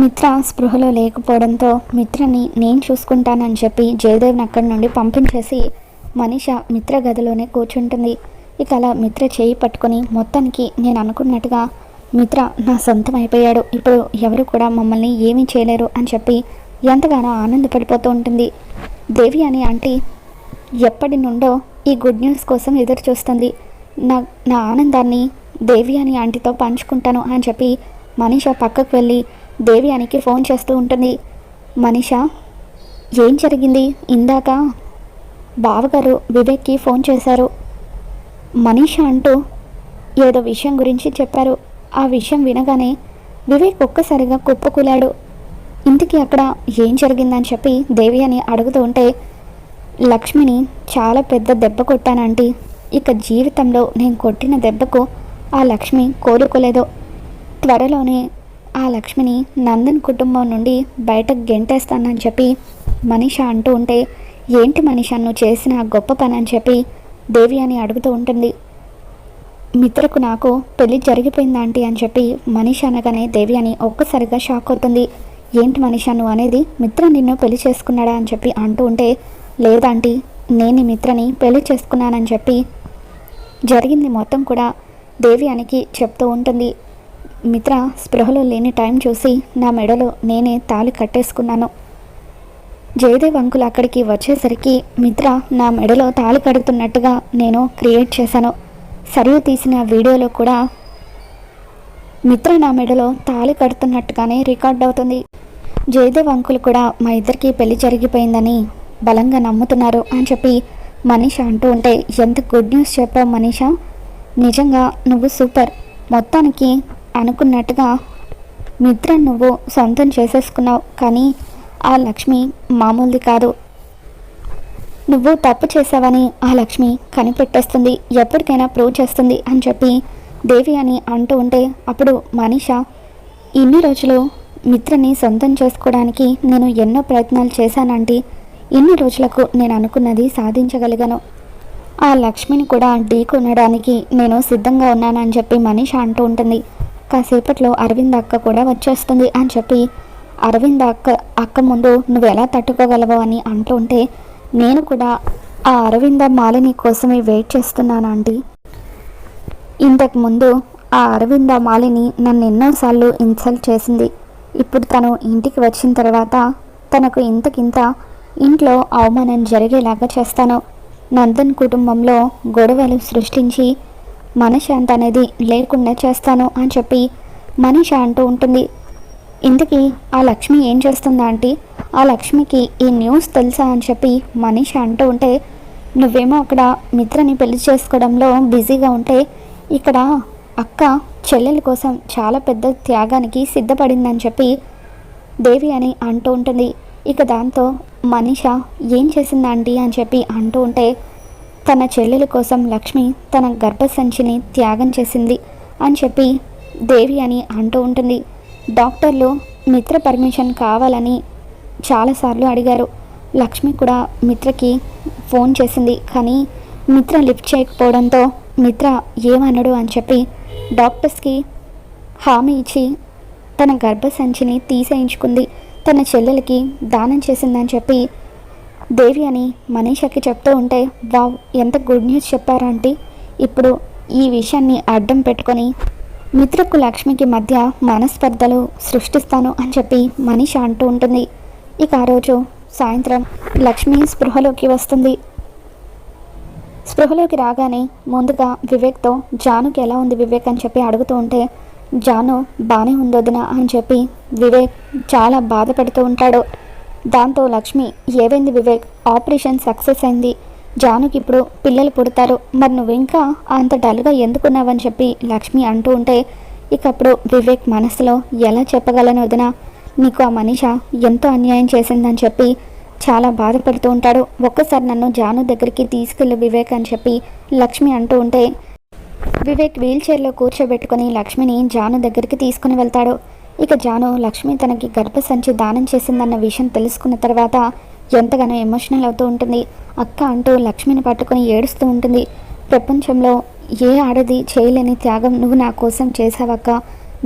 మిత్ర స్పృహలో లేకపోవడంతో మిత్రని నేను చూసుకుంటానని చెప్పి జయదేవ్ని అక్కడి నుండి పంపించేసి మనీష మిత్ర గదిలోనే కూర్చుంటుంది. ఇక అలా మిత్ర చేయి పట్టుకొని మొత్తానికి నేను అనుకున్నట్టుగా మిత్ర నా సొంతం అయిపోయాడు, ఇప్పుడు ఎవరు కూడా మమ్మల్ని ఏమీ చేయలేరు అని చెప్పి ఎంతగానో ఆనందపడిపోతూ ఉంటుంది. దేవి అని ఆంటీ ఎప్పటి నుండో ఈ గుడ్ న్యూస్ కోసం ఎదురు చూస్తుంది. నా ఆనందాన్ని దేవి అని ఆంటీతో పంచుకుంటాను అని చెప్పి మనీష పక్కకు వెళ్ళి దేవి అనికి ఫోన్ చేస్తూ ఉంటుంది. మనీష, ఏం జరిగింది? ఇందాక బావగారు వివేక్కి ఫోన్ చేశారు, మనీష అంటూ ఏదో విషయం గురించి చెప్పారు. ఆ విషయం వినగానే వివేక్ ఒక్కసారిగా కుప్పకూలాడు. ఇంటికి అక్కడ ఏం జరిగిందని చెప్పి దేవి అని అడుగుతూ ఉంటే, లక్ష్మిని చాలా పెద్ద దెబ్బ కొట్టానంటీ. ఇక జీవితంలో నేను కొట్టిన దెబ్బకు ఆ లక్ష్మి కోలుకోలేదు. త్వరలోనే ఆ లక్ష్మిని నందన్ కుటుంబం నుండి బయటకు గెంటేస్తానని చెప్పి మనీష అంటూ ఉంటే, ఏంటి మనీష నువ్వు చేసిన గొప్ప పని అని చెప్పి దేవి అని అడుగుతూ ఉంటుంది. మిత్రకు నాకు పెళ్ళి జరిగిపోయింది ఆంటీ అని చెప్పి మనీష అనగానే దేవి అని ఒక్కసారిగా షాక్ అవుతుంది. ఏంటి మనీష నువ్వు అనేది? మిత్ర నిన్ను పెళ్లి చేసుకున్నాడా అని చెప్పి అంటూ ఉంటే, లేదాంటీ, నేను ఈ మిత్రని పెళ్లి చేసుకున్నానని చెప్పి జరిగింది మొత్తం కూడా దేవి అనికి చెప్తూ ఉంటుంది. మిత్ర స్పృహలో లేని టైం చూసి నా మెడలో నేనే తాళి కట్టేసుకున్నాను. జయదేవ్ అంకుల్ అక్కడికి వచ్చేసరికి మిత్ర నా మెడలో తాళి కడుతున్నట్టుగా నేను క్రియేట్ చేశాను. సరియు తీసిన వీడియోలో కూడా మిత్ర నా మెడలో తాళి కడుతున్నట్టుగానే రికార్డ్ అవుతుంది. జయదేవ్ అంకుల్ కూడా మా ఇద్దరికి పెళ్లి జరిగిపోయిందని బలంగా నమ్ముతున్నారు అని చెప్పి మనీష అంటూ ఉంటే, ఎంత గుడ్ న్యూస్ చెప్పావు మనీష, నిజంగా నువ్వు సూపర్. మొత్తానికి అనుకున్నట్టుగా మిత్ర నువ్వు సొంతం చేసేసుకున్నావు. కానీ ఆ లక్ష్మి మామూలుది కాదు. నువ్వు తప్పు చేసావని ఆ లక్ష్మి కనిపెట్టేస్తుంది, ఎప్పటికైనా ప్రూవ్ చేస్తుంది అని చెప్పి దేవి అని అంటూ ఉంటే, అప్పుడు మనీష, ఇన్ని రోజులు మిత్రని సొంతం చేసుకోవడానికి నేను ఎన్నో ప్రయత్నాలు చేశానంటే ఇన్ని రోజులకు నేను అనుకున్నది సాధించగలిగాను. ఆ లక్ష్మిని కూడా ఢీకొనడానికి నేను సిద్ధంగా ఉన్నానని చెప్పి మనీష అంటూ ఉంటుంది. కాసేపట్లో అరవింద్ అక్క కూడా వచ్చేస్తుంది అని చెప్పి అరవింద్ అక్క ముందు నువ్వు ఎలా తట్టుకోగలవో అని అంటూ ఉంటే, నేను కూడా ఆ అరవింద మాలిని కోసమే వెయిట్ చేస్తున్నాను ఆంటీ. ఇంతకుముందు ఆ అరవింద మాలిని నన్ను ఎన్నోసార్లు ఇన్సల్ట్ చేసింది. ఇప్పుడు తను ఇంటికి వచ్చిన తర్వాత తనకు ఇంతకింత ఇంట్లో అవమానం జరిగేలాగా చేస్తాను. నందన్ కుటుంబంలో గొడవలు సృష్టించి మనశ్శాంతి అనేది లేకుండా చేస్తాను అని చెప్పి మనీష అంటూ ఉంటుంది. ఇంతకీ ఆ లక్ష్మి ఏం చేస్తుందా ఆంటీ? ఆ లక్ష్మికి ఈ న్యూస్ తెలుసా అని చెప్పి మనీష అంటూ ఉంటే, నువ్వేమో అక్కడ మిత్రని పెళ్లి చేసుకోవడంలో బిజీగా ఉంటే ఇక్కడ అక్క చెల్లెల కోసం చాలా పెద్ద త్యాగానికి సిద్ధపడిందని చెప్పి దేవి అని అంటూ ఉంటుంది. ఇక దాంతో మనీష ఏం చేసింది ఆంటీ అని చెప్పి అంటూ ఉంటే, తన చెల్లెల కోసం లక్ష్మి తన గర్భసంచిని త్యాగం చేసింది అని చెప్పి దేవి అని అంటూ ఉంటుంది. డాక్టర్లు మిత్ర పర్మిషన్ కావాలని చాలాసార్లు అడిగారు. లక్ష్మి కూడా మిత్రకి ఫోన్ చేసింది, కానీ మిత్ర లిఫ్ట్ చేయకపోవడంతో మిత్ర ఏమనడు అని చెప్పి డాక్టర్స్కి హామీ ఇచ్చి తన గర్భసంచిని తీసేయించుకుంది, తన చెల్లెలకి దానం చేసిందని చెప్పి దేవి అని మనీషకి చెప్తూ ఉంటే, వావ్ ఎంత గుడ్ న్యూస్ చెప్పారంటే, ఇప్పుడు ఈ విషయాన్ని అడ్డం పెట్టుకొని మిత్రకు లక్ష్మికి మధ్య మనస్పర్ధలు సృష్టిస్తాను అని చెప్పి మనీష అంటూ ఉంటుంది. ఇక ఆ రోజు సాయంత్రం లక్ష్మి స్పృహలోకి వస్తుంది. స్పృహలోకి రాగానే ముందుగా వివేక్తో జానుకి ఎలా ఉంది వివేక్ అని చెప్పి అడుగుతూ ఉంటే, జాను బాగానే ఉందొదినా అని చెప్పి వివేక్ చాలా బాధపడుతూ ఉంటాడు. దాంతో లక్ష్మి, ఏవైంది వివేక్, ఆపరేషన్ సక్సెస్ అయింది, జానుకి ఇప్పుడు పిల్లలు పుడతారు, మరి నువ్వు ఇంకా అంత డల్గా ఎందుకున్నావని చెప్పి లక్ష్మి అంటూ ఉంటే, ఇక అప్పుడు వివేక్ మనసులో ఎలా చెప్పగలను వదినా, నీకు ఆ మనీష ఎంతో అన్యాయం చేసిందని చెప్పి చాలా బాధపడుతూ ఉంటాడు. ఒక్కసారి నన్ను జాను దగ్గరికి తీసుకెళ్ళు వివేక్ అని చెప్పి లక్ష్మి అంటూ ఉంటే, వివేక్ వీల్ చైర్లో కూర్చోబెట్టుకుని లక్ష్మిని జాను దగ్గరికి తీసుకుని వెళ్తాడు. ఇక జాను లక్ష్మి తనకి గర్భసంచి దానం చేసిందన్న విషయం తెలుసుకున్న తర్వాత ఎంతగానో ఎమోషనల్ అవుతూ ఉంటుంది. అక్క అంటూ లక్ష్మిని పట్టుకొని ఏడుస్తూ ఉంటుంది. ప్రపంచంలో ఏ ఆడది చేయలేని త్యాగం నువ్వు నా కోసం చేసావక్క,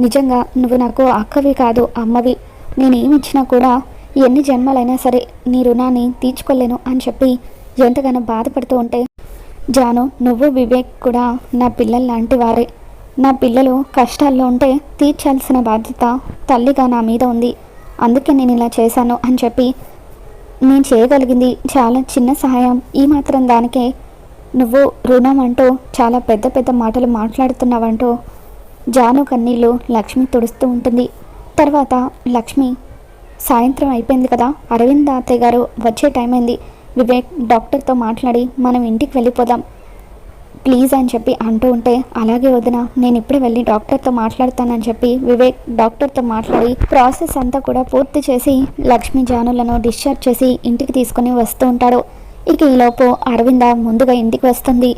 నిజంగా నువ్వు నాకు అక్కవి కాదు అమ్మవి, నేనేమిచ్చినా కూడా ఎన్ని జన్మలైనా సరే నీ రుణాన్ని తీర్చుకోలేను అని చెప్పి ఎంతగానో బాధపడుతూ ఉంటే, జాను నువ్వు వివేక్ కూడా నా పిల్లలు లాంటి వారే. నా పిల్లలు కష్టాల్లో ఉంటే తీర్చాల్సిన బాధ్యత తల్లిగా నా మీద ఉంది. అందుకే నేను ఇలా చేశాను అని చెప్పి, నేను చేయగలిగింది చాలా చిన్న సహాయం, ఈ మాత్రం దానికే నువ్వు రుణం అంటూ చాలా పెద్ద పెద్ద మాటలు మాట్లాడుతున్నావంటూ జాను కన్నీళ్ళు లక్ష్మి తుడుస్తూ ఉంటుంది. తర్వాత లక్ష్మి, సాయంత్రం అయిపోయింది కదా, అరవింద్ అత్తయ్య గారు వచ్చే టైం అయింది, వివేక్ డాక్టర్తో మాట్లాడి మనం ఇంటికి వెళ్ళిపోదాం ప్లీజ్ అని చెప్పి అంటూ ఉంటే, అలాగే వదిన, నేను ఇప్పుడే వెళ్ళి డాక్టర్తో మాట్లాడతానని చెప్పి వివేక్ డాక్టర్తో మాట్లాడి ప్రాసెస్ అంతా కూడా పూర్తి చేసి లక్ష్మి జానులను డిశ్చార్జ్ చేసి ఇంటికి తీసుకొని వస్తూ ఉంటాడు. ఇక ఈలోపు అరవింద ముందుగా ఇంటికి వస్తుంది.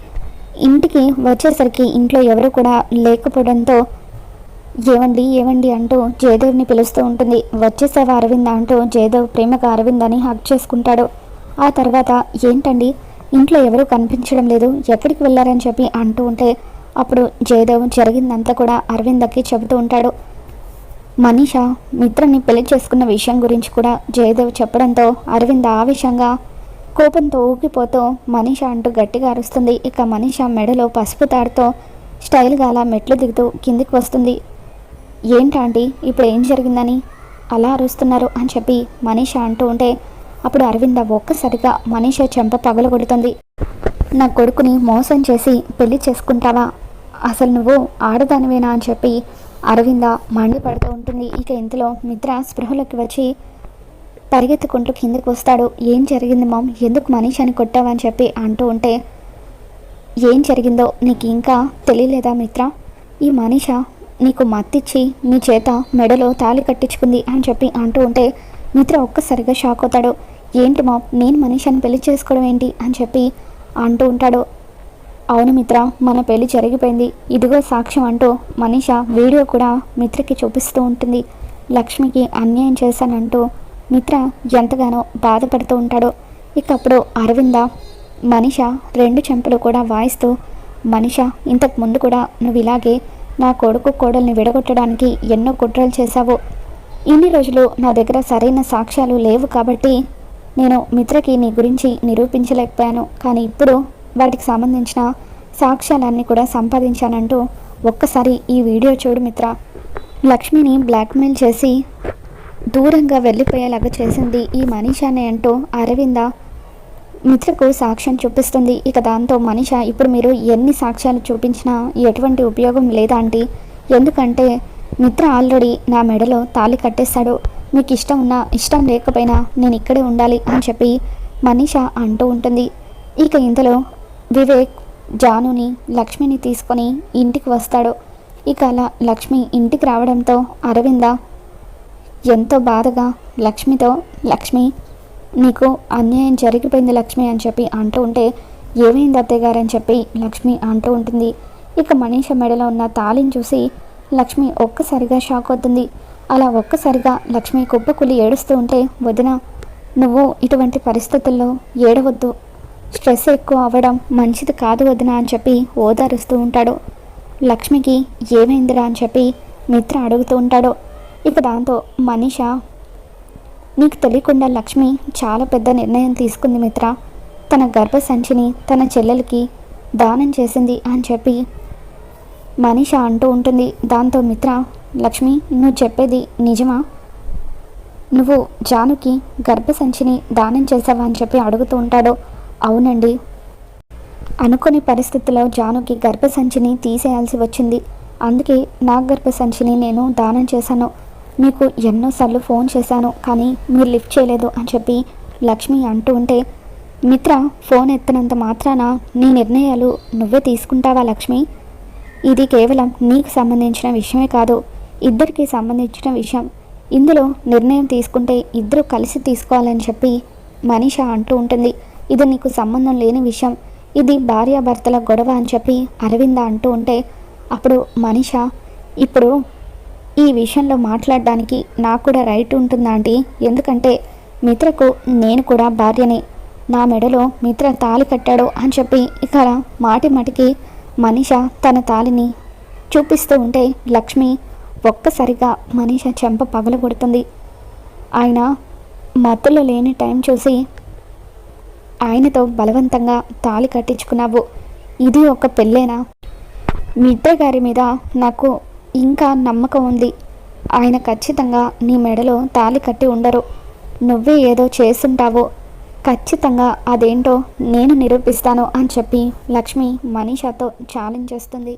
ఇంటికి వచ్చేసరికి ఇంట్లో ఎవరు కూడా లేకపోవడంతో ఏవండి ఏవండి అంటూ జయదేవ్ని పిలుస్తూ ఉంటుంది. వచ్చేసావా అరవింద అంటూ జయదేవ్ ప్రేమగా అరవింద్ అని హగ్ చేసుకుంటాడు. ఆ తర్వాత ఏంటండి ఇంట్లో ఎవరూ కనిపించడం లేదు, ఎక్కడికి వెళ్ళారని చెప్పి అంటూ ఉంటే, అప్పుడు జయదేవ్ జరిగిందంతా కూడా అరవిందకి చెబుతూ ఉంటాడు. మనీష మిత్రని పెళ్లి చేసుకున్న విషయం గురించి కూడా జయదేవ్ చెప్పడంతో అరవింద్ ఆవేశంగా కోపంతో ఊగిపోతూ మనీష అంటూ గట్టిగా అరుస్తుంది. ఇక మనీష మెడలో పసుపు తాడుతో స్టైల్గా అలా మెట్లు దిగుతూ కిందికి వస్తుంది. ఏంటంటే ఇప్పుడు ఏం జరిగిందని అలా అరుస్తున్నారు అని చెప్పి మనీష అంటూ ఉంటే, అప్పుడు అరవింద ఒక్కసారిగా మనీష చెంప పగలగొడుతుంది. నా కొడుకుని మోసం చేసి పెళ్లి చేసుకుంటావా, అసలు నువ్వు ఆడదానివేనా అని చెప్పి అరవింద మండిపడుతూ ఉంటుంది. ఇక ఇంతలో మిత్ర స్పృహలోకి వచ్చి పరిగెత్తుకుంటూ కిందకి వస్తాడు. ఏం జరిగింది మామ్, ఎందుకు మనీషని కొట్టావని చెప్పి అంటూ ఉంటే, ఏం జరిగిందో నీకు ఇంకా తెలియలేదా మిత్ర, ఈ మనీష నీకు మత్తిచ్చి నీ చేత మెడలో తాళి కట్టించుకుంది అని చెప్పి అంటూ ఉంటే మిత్ర ఒక్కసారిగా షాక్ అవుతాడు. ఏంటి మామ్, నేను మనీషని పెళ్లి చేసుకోవడం ఏంటి అని చెప్పి అంటూ ఉంటాడు. అవును మిత్ర, మన పెళ్లి జరిగిపోయింది, ఇదిగో సాక్ష్యం అంటూ మనీష వీడియో కూడా మిత్రకి చూపిస్తూ ఉంటుంది. లక్ష్మికి అన్యాయం చేశానంటూ మిత్ర ఎంతగానో బాధపడుతూ ఉంటాడు. ఇక అప్పుడు అరవింద మనీష రెండు చెంపలు కూడా వాయిస్తూ, మనీష ఇంతకు ముందు కూడా నువ్వు ఇలాగే నా కొడుకు కోడల్ని విడగొట్టడానికి ఎన్నో కుట్రలు చేశావు. ఇన్ని రోజులు నా దగ్గర సరైన సాక్ష్యాలు లేవు కాబట్టి నేను మిత్రకి నీ గురించి నిరూపించలేకపోయాను, కానీ ఇప్పుడు వాటికి సంబంధించిన సాక్ష్యాలన్నీ కూడా సంపాదించానంటూ ఒక్కసారి ఈ వీడియో చూడు మిత్ర. లక్ష్మిని బ్లాక్మెయిల్ చేసి దూరంగా వెళ్ళిపోయేలాగా చేసింది ఈ మనీషానే అంటూ అరవింద మిత్రకు సాక్ష్యం చూపిస్తుంది. ఇక దాంతో మనీష, ఇప్పుడు మీరు ఎన్ని సాక్ష్యాలు చూపించినా ఎటువంటి ఉపయోగం లేదా ఆంటీ, ఎందుకంటే మిత్ర ఆల్రెడీ నా మెడలో తాళి కట్టేశాడు, మీకు ఇష్టం ఉన్నా ఇష్టం లేకపోయినా నేను ఇక్కడే ఉండాలి అని చెప్పి మనీష అంటూ ఉంటుంది. ఇక ఇంతలో వివేక్ జానుని లక్ష్మిని తీసుకొని ఇంటికి వస్తాడు. ఇక అలా లక్ష్మి ఇంటికి రావడంతో అరవింద ఎంతో బాధగా లక్ష్మితో, లక్ష్మి నీకు అన్యాయం జరిగిపోయింది లక్ష్మి అని చెప్పి అంటూ ఉంటే, ఏమైంది అత్తయ్య గారు అని చెప్పి లక్ష్మి అంటూ ఉంటుంది. ఇక మనీష మెడలో ఉన్న తాళిని చూసి లక్ష్మి ఒక్కసారిగా షాక్ అవుతుంది. అలా ఒక్కసారిగా లక్ష్మి కుప్పకులి ఏడుస్తూ ఉంటే, వదిన నువ్వు ఇటువంటి పరిస్థితుల్లో ఏడవద్దు, స్ట్రెస్ ఎక్కువ అవ్వడం మంచిది కాదు వదిన అని చెప్పి ఓదారుస్తూ ఉంటాడు. లక్ష్మికి ఏమైందిరా అని చెప్పి మిత్ర అడుగుతూ ఉంటాడు. ఇక దాంతో మనీష, నీకు తెలియకుండా లక్ష్మి చాలా పెద్ద నిర్ణయం తీసుకుంది మిత్ర, తన గర్భసంచిని తన చెల్లెలకి దానం చేసింది అని చెప్పి మనీష అంటూ ఉంటుంది. దాంతో మిత్ర, లక్ష్మి నువ్వు చెప్పేది నిజమా, నువ్వు జానుకి గర్భసంచిని దానం చేసావా అని చెప్పి అడుగుతూ ఉంటాడు. అవునండి, అనుకోని పరిస్థితుల్లో జానుకి గర్భసంచిని తీసేయాల్సి వచ్చింది, అందుకే నా గర్భసంచిని నేను దానం చేశాను, మీకు ఎన్నోసార్లు ఫోన్ చేశాను కానీ మీరు లిఫ్ట్ చేయలేదు అని చెప్పి లక్ష్మి అంటూ ఉంటే, మిత్ర ఫోన్ ఎత్తినంత మాత్రాన నీ నిర్ణయాలు నువ్వే తీసుకుంటావా లక్ష్మి, ఇది కేవలం నీకు సంబంధించిన విషయమే కాదు, ఇద్దరికి సంబంధించిన విషయం, ఇందులో నిర్ణయం తీసుకుంటే ఇద్దరు కలిసి తీసుకోవాలని చెప్పి మనీష అంటూ ఉంటుంది. ఇది నీకు సంబంధం లేని విషయం, ఇది భార్యాభర్తల గొడవ అని చెప్పి అరవింద అంటూ ఉంటే, అప్పుడు మనీష, ఇప్పుడు ఈ విషయంలో మాట్లాడడానికి నాకు కూడా రైట్ ఉంటుందా ఆంటీ, ఎందుకంటే మిత్రకు నేను కూడా భార్యని, నా మెడలో మిత్ర తాళి కట్టాడు అని చెప్పి ఇక మాటి మాటికి మనీష తన తాళిని చూపిస్తూ ఉంటే లక్ష్మి ఒక్కసారిగా మనీష చెంప పగలగొడుతుంది. ఆయన మత్తులో లేని టైం చూసి ఆయనతో బలవంతంగా తాళి కట్టించుకున్నావు. ఇది ఒక పెళ్ళేనా? మిత్ర గారి మీద నాకు ఇంకా నమ్మకం ఉంది. ఆయన ఖచ్చితంగా నీ మెడలో తాళి కట్టి ఉండరు. నువ్వే ఏదో చేసుంటావో. ఖచ్చితంగా అదేంటో నేను నిరూపిస్తాను అని చెప్పి లక్ష్మి మనీషాతో ఛాలెంజ్ చేస్తుంది.